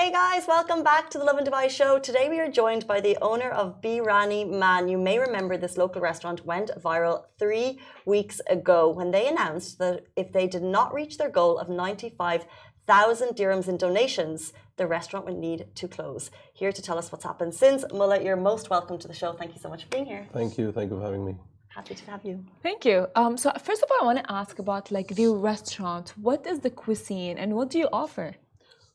Hey guys, welcome back to the Lovin Dubai show. Today we are joined by the owner of Biryani Man. You may remember this local restaurant went viral 3 weeks ago when they announced that if they did not reach their goal of 95,000 dirhams in donations, the restaurant would need to close. Here to tell us what's happened since, Mullah, you're most welcome to the show. Thank you so much for being here. Thank you for having me. Happy to have you. Thank you. So first of all, I want to ask about like the restaurant. What is the cuisine and what do you offer?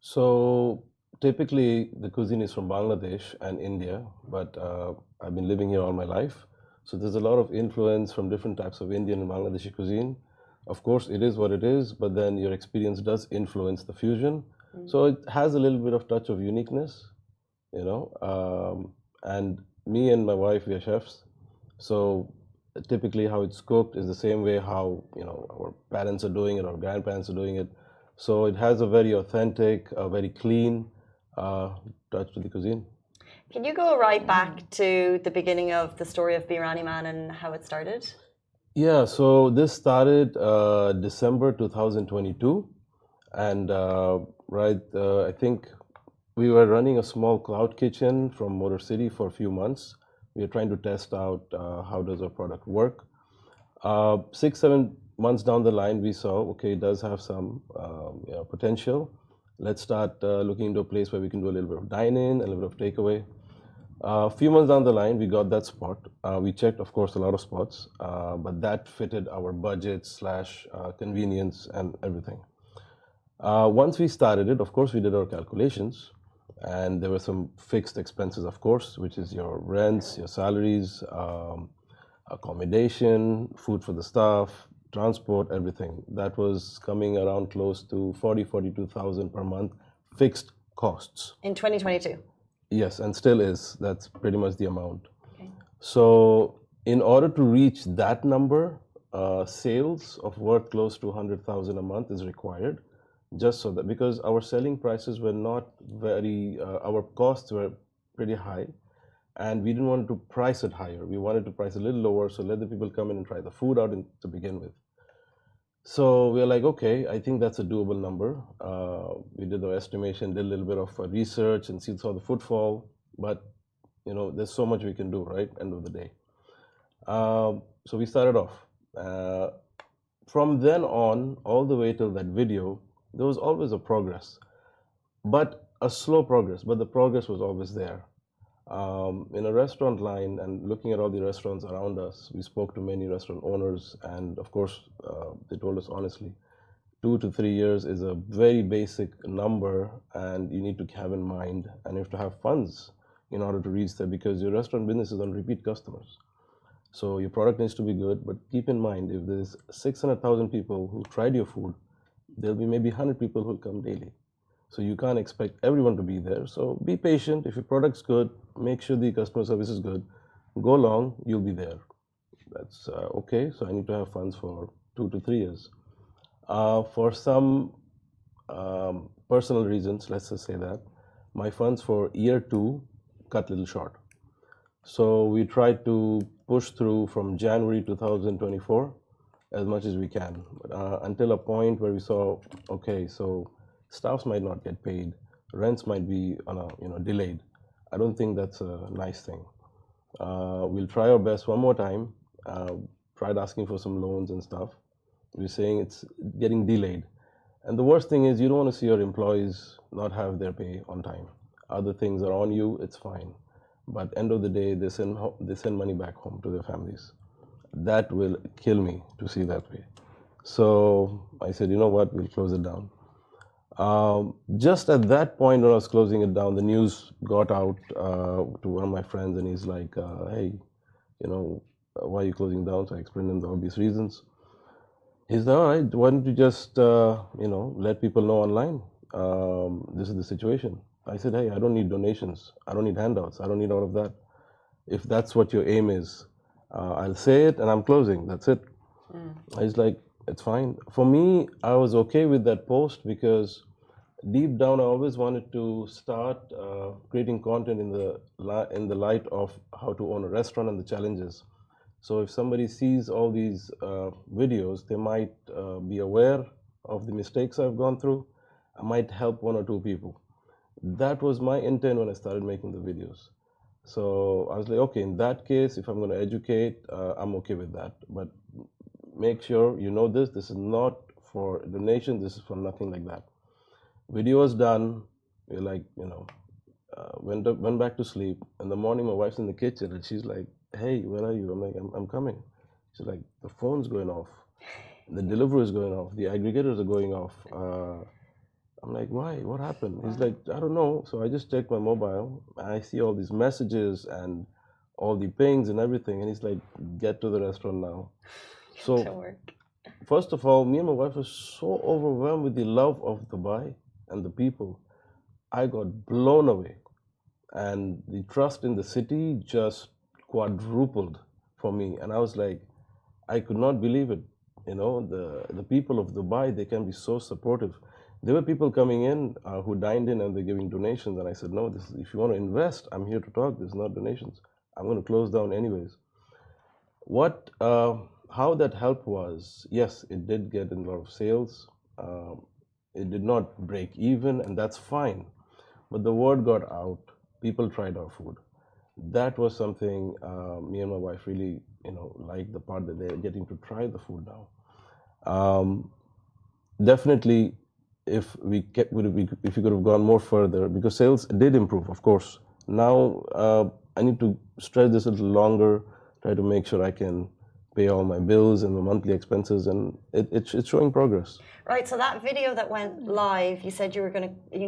So typically the cuisine is from Bangladesh and India, but I've been living here all my life. So there's a lot of influence from different types of Indian and Bangladeshi cuisine. Of course, it is what it is, but then your experience does influence the fusion. So it has a little bit of touch of uniqueness, you know. And me and my wife, we are chefs. So typically how it's cooked is the same way how, you know, our parents are doing it, our grandparents are doing it. So it has a very authentic, very clean touch to the cuisine. Can you go right back to the beginning of the story of Biryani Man and how it started? Yeah, so this started December 2022. And I think we were running a small cloud kitchen from Motor City for a few months. We were trying to test out how does our product work. 6-7 months down the line, we saw, okay, it does have some potential. Let's start looking into a place where we can do a little bit of dine-in, a little bit of takeaway. A few months down the line, we got that spot. We checked, of course, a lot of spots, but that fitted our budget / convenience and everything. Once we started it, of course, we did our calculations, and there were some fixed expenses, of course, which is your rents, your salaries, accommodation, food for the staff, transport, everything. That was coming around close to 42,000 per month fixed costs. In 2022? Yes, and still is. That's pretty much the amount. Okay. So in order to reach that number, sales of worth close to 100,000 a month is required, just so that, because our selling prices were not very, our costs were pretty high, and we didn't want to price it higher. We wanted to price a little lower, so let the people come in and try the food out to begin with. So we were like, okay, I think that's a doable number. We did the estimation, did a little bit of research and saw the footfall, but you know, there's so much we can do, right? End of the day. So we started off. From then on, all the way till that video, there was always a progress, but a slow progress, but the progress was always there. In a restaurant line and looking at all the restaurants around us, we spoke to many restaurant owners, and of course, they told us honestly, 2 to 3 years is a very basic number, and you need to have in mind, and you have to have funds in order to reach there, because your restaurant business is on repeat customers. So your product needs to be good, but keep in mind, if there's 600,000 people who tried your food, there'll be maybe 100 people who'll come daily. So you can't expect everyone to be there. So be patient. If your product's good, make sure the customer service is good. Go long, you'll be there. That's okay. So I need to have funds for 2 to 3 years. For some personal reasons, let's just say that, my funds for year 2 cut a little short. So we tried to push through from January 2024 as much as we can, until a point where we saw, okay, so staffs might not get paid, rents might be delayed. I don't think that's a nice thing. We'll try our best one more time. Tried asking for some loans and stuff. We're saying it's getting delayed. And the worst thing is you don't want to see your employees not have their pay on time. Other things are on you, it's fine. But end of the day, they send money back home to their families. That will kill me to see that way. So I said, you know what, we'll close it down. Just at that point when I was closing it down, the news got out to one of my friends, and he's like, hey, you know, why are you closing down? So I explained him the obvious reasons. He's like, all right, why don't you just, let people know online, this is the situation. I said, hey, I don't need donations. I don't need handouts. I don't need all of that. If that's what your aim is, I'll say it and I'm closing. That's it. He's like, it's fine. For me, I was okay with that post because deep down, I always wanted to start creating content in the light of how to own a restaurant and the challenges. So if somebody sees all these videos, they might be aware of the mistakes I've gone through. I might help 1 or 2 people. That was my intent when I started making the videos. So I was like, okay, in that case, if I'm going to educate, I'm okay with that. But make sure you know this is not for donation, this is for nothing like that. Video was done, we're like, went back to sleep. In the morning, my wife's in the kitchen and she's like, hey, where are you? I'm like, I'm coming. She's like, the phone's going off, the delivery is going off, the aggregators are going off. I'm like, why? What happened? He's like, I don't know. So I just checked my mobile. And I see all these messages and all the pings and everything. And he's like, get to the restaurant now. So, first of all, me and my wife were so overwhelmed with the love of Dubai and the people. I got blown away. And the trust in the city just quadrupled for me. And I was like, I could not believe it. The people of Dubai, they can be so supportive. There were people coming in who dined in and they're giving donations. And I said, no, if you want to invest, I'm here to talk. This is not donations. I'm going to close down anyways. How that helped was, yes, it did get a lot of sales. It did not break even, and that's fine. But the word got out. People tried our food. That was something me and my wife really, liked the part that they're getting to try the food now. Definitely, if we could have gone more further, because sales did improve, of course. Now I need to stretch this a little longer, try to make sure I can pay all my bills and the monthly expenses, and it's showing progress. Right. So that video that went live, you said you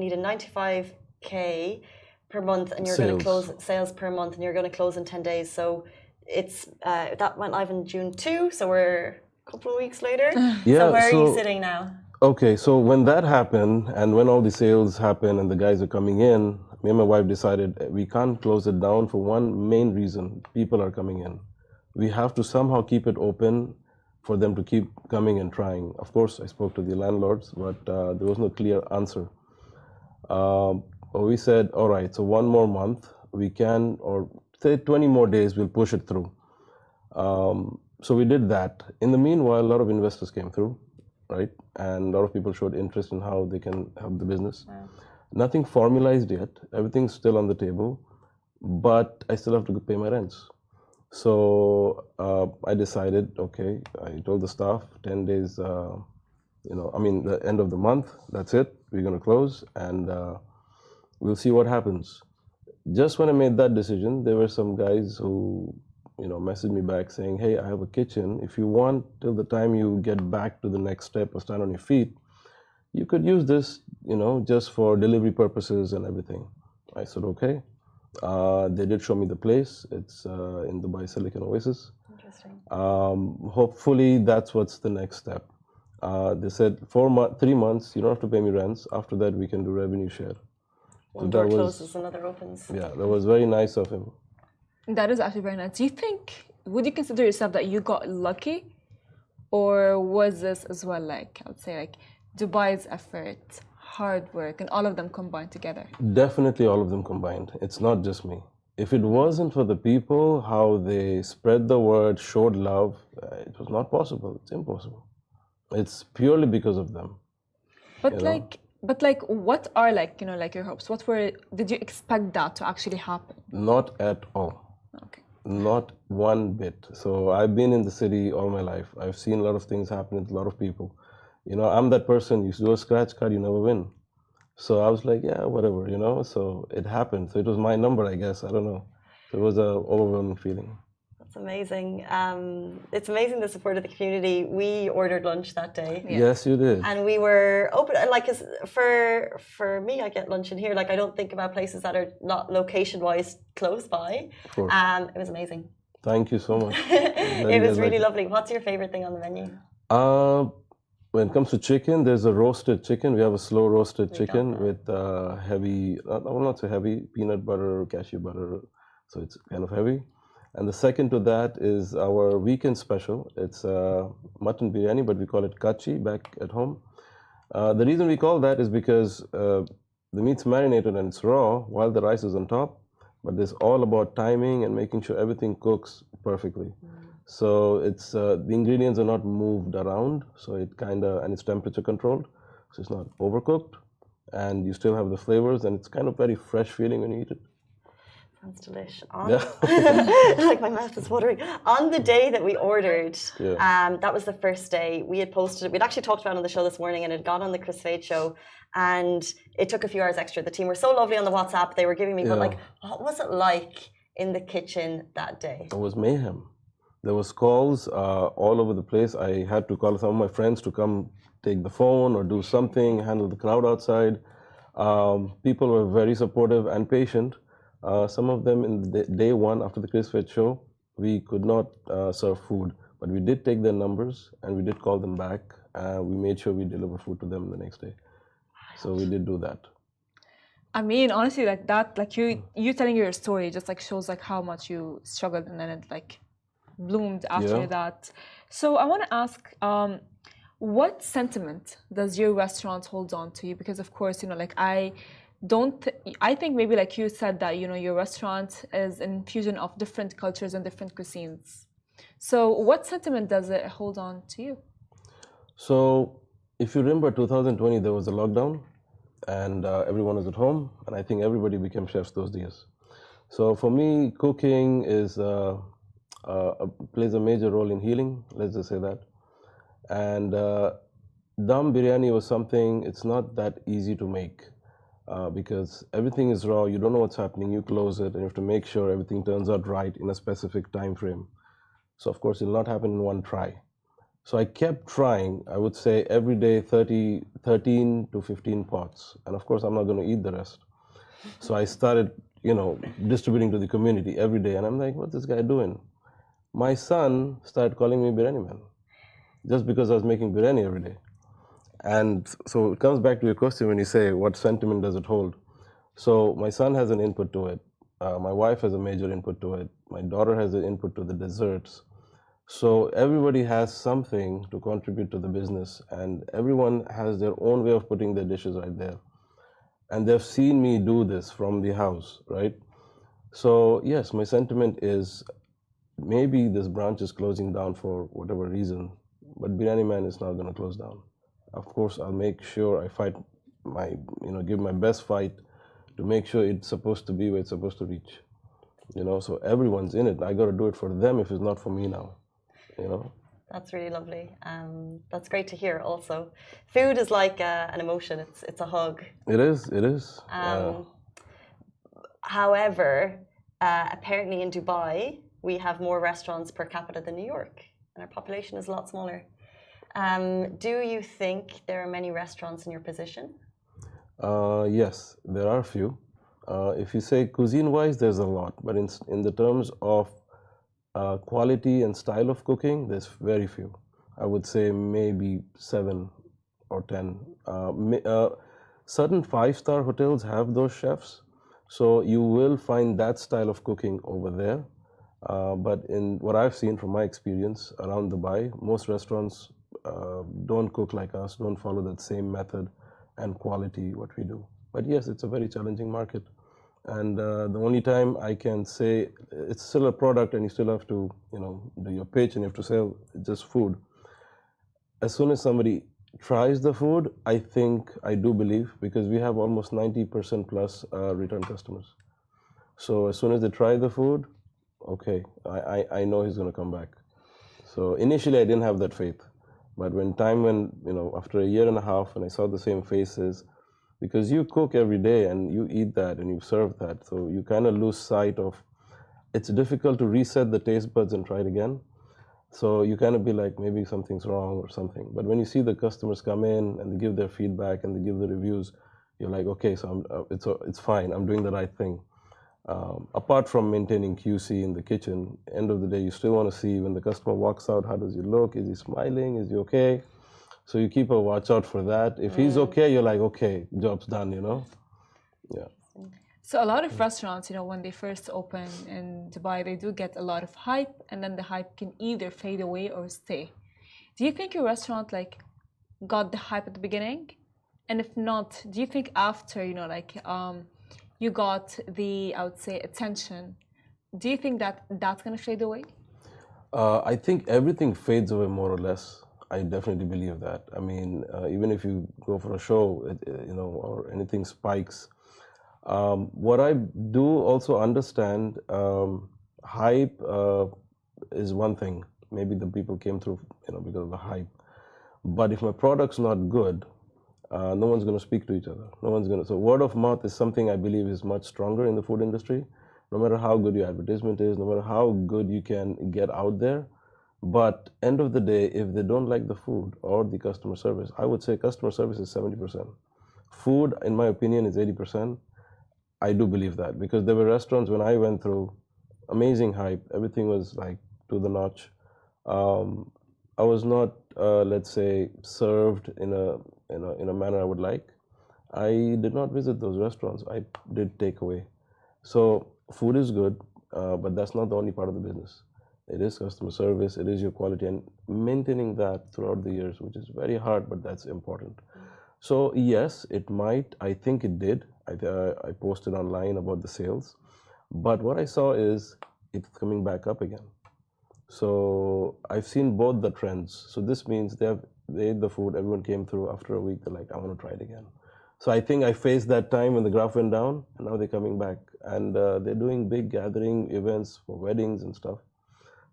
needed 95K per month, and you're going to close sales per month, and you're going to close in 10 days. So it's that went live in June 2. So we're a couple of weeks later. Yeah. So where are you sitting now? Okay, so when that happened and when all the sales happened and the guys are coming in, me and my wife decided we can't close it down for one main reason. People are coming in. We have to somehow keep it open for them to keep coming and trying. Of course, I spoke to the landlords, but there was no clear answer. We said, all right, so one more month we can, or say 20 more days, we'll push it through. So we did that. In the meanwhile, a lot of investors came through. Right? And a lot of people showed interest in how they can help the business. Wow. Nothing formalized yet. Everything's still on the table, but I still have to pay my rents. So I decided, okay, I told the staff 10 days, the end of the month, that's it. We're going to close and we'll see what happens. Just when I made that decision, there were some guys who messaged me back saying, hey, I have a kitchen. If you want, till the time you get back to the next step or stand on your feet, you could use this, just for delivery purposes and everything. I said, okay. They did show me the place. It's in Dubai Silicon Oasis. Interesting. Hopefully, that's what's the next step. They said 3 months, you don't have to pay me rents. After that, we can do revenue share. One door closes, another opens. Yeah, that was very nice of him. That is actually very nice. Would you consider yourself that you got lucky? Or was this as well, I would say, Dubai's effort, hard work, and all of them combined together? Definitely all of them combined. It's not just me. If it wasn't for the people, how they spread the word, showed love, it was not possible. It's impossible. It's purely because of them. But what are your hopes? Did you expect that to actually happen? Not at all. Okay. Not one bit. So I've been in the city all my life. I've seen a lot of things happen with a lot of people. I'm that person, you do a scratch card, you never win. So I was like, yeah, whatever, so it happened. So it was my number, I guess. I don't know. So it was an overwhelming feeling. That's amazing. It's amazing the support of the community. We ordered lunch that day. Yeah. Yes, you did. And we were open. For me, I get lunch in here. I don't think about places that are not location-wise close by. Of course. It was amazing. Thank you so much. It was really lovely. What's your favorite thing on the menu? When it comes to chicken, there's a roasted chicken. We have a slow roasted chicken with heavy, not so heavy, peanut butter, cashew butter. So it's kind of heavy. And the second to that is our weekend special. It's mutton biryani, but we call it kachi back at home. The reason we call that is because the meat's marinated and it's raw while the rice is on top. But it's all about timing and making sure everything cooks perfectly. So it's the ingredients are not moved around. So and it's temperature controlled. So it's not overcooked and you still have the flavors, and it's kind of very fresh feeling when you eat it. Sounds delish. Yeah. Like my mouth is watering. On the day that we ordered, that was the first day. We had posted it. We'd actually talked about it on the show this morning, and it got on the Chris Fade show. And it took a few hours extra. The team were so lovely on the WhatsApp. They were giving me, but like, what was it like in the kitchen that day? It was mayhem. There was calls all over the place. I had to call some of my friends to come take the phone or do something, handle the crowd outside. People were very supportive and patient. Some of them in the day one after the Chris Fed show, we could not serve food, but we did take their numbers and we did call them back. We made sure we deliver food to them the next day. So we did do that. I mean, honestly, like that, like you telling your story just like shows like how much you struggled, and then it like bloomed after that. So I want to ask, what sentiment does your restaurant hold on to you? Because of course, you know, like I think maybe like you said that, you know, your restaurant is an infusion of different cultures and different cuisines. So what sentiment does it hold on to you? So if you remember 2020, there was a lockdown and everyone was at home, and I think everybody became chefs those days. So for me, cooking is plays a major role in healing, let's just say that. And dum biryani was something, it's not that easy to make. Because everything is raw, you don't know what's happening, you close it, and you have to make sure everything turns out right in a specific time frame. So of course, it'll not happen in one try. So I kept trying, I would say every day 13 to 15 pots. And of course, I'm not going to eat the rest. So I started, you know, distributing to the community every day. And I'm like, what's this guy doing? My son started calling me Biryani Man, just because I was making biryani every day. And so it comes back to your question when you say, what sentiment does it hold? So my son has an input to it. My wife has a major input to it. My daughter has an input to the desserts. So everybody has something to contribute to the business, and everyone has their own way of putting their dishes right there. And they've seen me do this from the house, right? So yes, my sentiment is maybe this branch is closing down for whatever reason, but Biryani Man is not going to close down. Of course, I'll make sure I fight give my best fight to make sure it's supposed to be where it's supposed to reach. You know, so everyone's in it. I got to do it for them if it's not for me now. You know. That's really lovely. That's great to hear. Also, food is like an emotion. It's a hug. It is. It is. However, apparently in Dubai we have more restaurants per capita than New York, and our population is a lot smaller. Do you think there are many restaurants in your position? Yes, there are few. If you say cuisine-wise, there's a lot, but in the terms of quality and style of cooking, there's very few. I would say maybe 7 or 10. Certain 5-star hotels have those chefs, so you will find that style of cooking over there. But in what I've seen from my experience around Dubai, most restaurants don't cook like us, don't follow that same method and quality what we do. But yes, it's a very challenging market. And the only time I can say it's still a product and you still have to, do your pitch and you have to sell just food. As soon as somebody tries the food, I do believe, because we have almost 90% plus return customers. So as soon as they try the food, okay, I know he's going to come back. So initially I didn't have that faith. But when after a year and a half, and I saw the same faces, because you cook every day and you eat that and you serve that, so you kind of lose sight of, it's difficult to reset the taste buds and try it again. So you kind of be like, maybe something's wrong or something. But when you see the customers come in and they give their feedback and they give the reviews, you're like, okay, so it's fine. I'm doing the right thing. Apart from maintaining QC in the kitchen, end of the day, you still want to see when the customer walks out, how does he look? Is he smiling? Is he okay? So you keep a watch out for that. If he's okay, you're like, okay, job's done, Yeah. So a lot of restaurants, when they first open in Dubai, they do get a lot of hype, and then the hype can either fade away or stay. Do you think your restaurant got the hype at the beginning? And if not, do you think after, you got the, I would say, attention, do you think that that's going to fade away? I think everything fades away more or less. I definitely believe that. I mean, even if you go for a show, or anything spikes. What I do also understand, hype is one thing. Maybe the people came through, because of the hype. But if my product's not good, no one's going to speak to each other. No one's going to. So word of mouth is something I believe is much stronger in the food industry. No matter how good your advertisement is, no matter how good you can get out there, but end of the day, if they don't like the food or the customer service, I would say customer service is 70%. Food, in my opinion, is 80%. I do believe that because there were restaurants when I went through, amazing hype. Everything was like to the notch. I was not, let's say, served in a manner I would like. I did not visit those restaurants. I did takeaway. So food is good, but that's not the only part of the business. It is customer service. It is your quality and maintaining that throughout the years, which is very hard, but that's important. So yes, it might. I think it did. I posted online about the sales, but what I saw is it's coming back up again. So I've seen both the trends. So this means they ate the food. Everyone came through after a week. They're like, I want to try it again. So I think I faced that time when the graph went down, and now they're coming back, and they're doing big gathering events for weddings and stuff.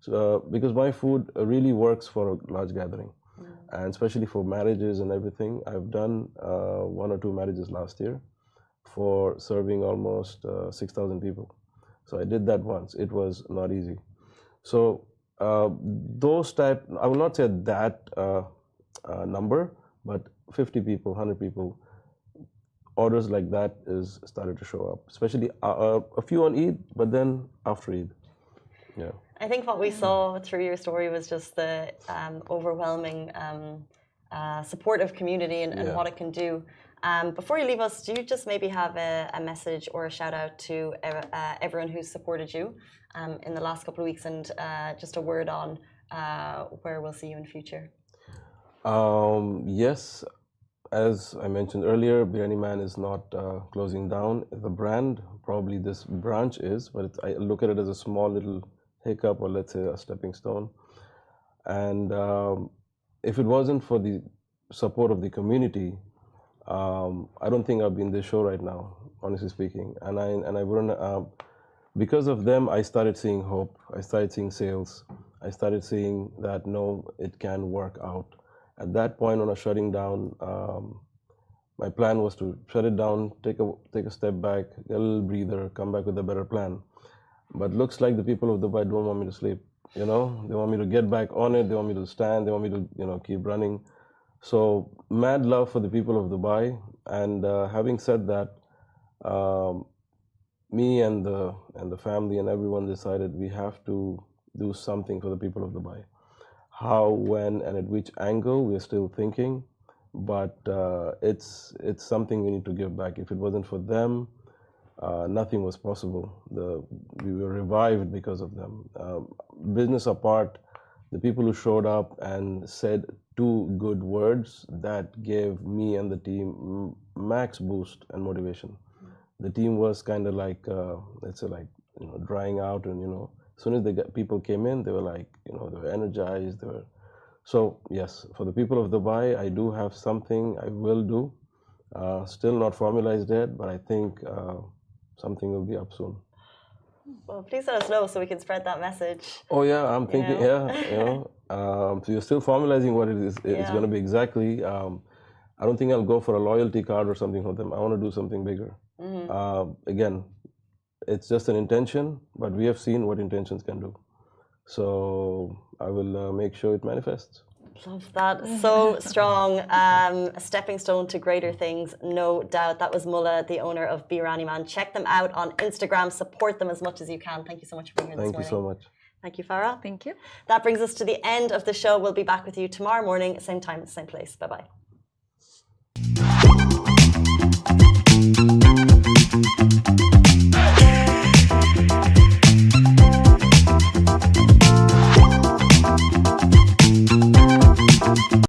So because my food really works for a large gathering, and especially for marriages and everything. I've done 1 or 2 marriages last year for serving almost 6,000 people. So I did that once. It was not easy. So those type, I will not say that number, but 50 people, 100 people, orders like that is started to show up, especially a few on Eid, but then after Eid. Yeah. I think what we saw through your story was just the overwhelming supportive community and what it can do. Before you leave us, do you just maybe have a message or a shout out to everyone who's supported you in the last couple of weeks, and just a word on where we'll see you in future? Yes, as I mentioned earlier, Biryani Man is not closing down. The brand, probably this branch is, but I look at it as a small little hiccup, or let's say a stepping stone. And if it wasn't for the support of the community, I don't think I'd be in this show right now, honestly speaking. And I wouldn't. Because of them, I started seeing hope. I started seeing sales. I started seeing that no, it can work out. At that point, when I was shutting down, my plan was to shut it down, take a step back, get a little breather, come back with a better plan. But looks like the people of Dubai don't want me to sleep. They want me to get back on it. They want me to stand. They want me to, keep running. So mad love for the people of Dubai. And having said that, me and the family and everyone decided we have to do something for the people of Dubai. How, when, and at which angle, we're still thinking. But it's something we need to give back. If it wasn't for them, nothing was possible. We were revived because of them. Business apart, the people who showed up and said 2 good words, that gave me and the team max boost and motivation. The team was kind of like, let's say, like, drying out, and as soon as people came in, they were like, they were energized. So yes, for the people of Dubai, I do have something I will do. Still not formalized yet, but I think something will be up soon. Well, please let us know so we can spread that message. Oh yeah, I'm thinking. So you're still formalizing what it is. It's going to be exactly. I don't think I'll go for a loyalty card or something for them. I want to do something bigger. Again, it's just an intention, but we have seen what intentions can do. So I will make sure it manifests. Love that. So strong. A stepping stone to greater things, no doubt. That was Mullah, the owner of Biryani Man. Check them out on Instagram. Support them as much as you can. Thank you so much for being here this morning. Thank you so much. Thank you, Farah. Thank you. That brings us to the end of the show. We'll be back with you tomorrow morning, same time, same place. Bye-bye.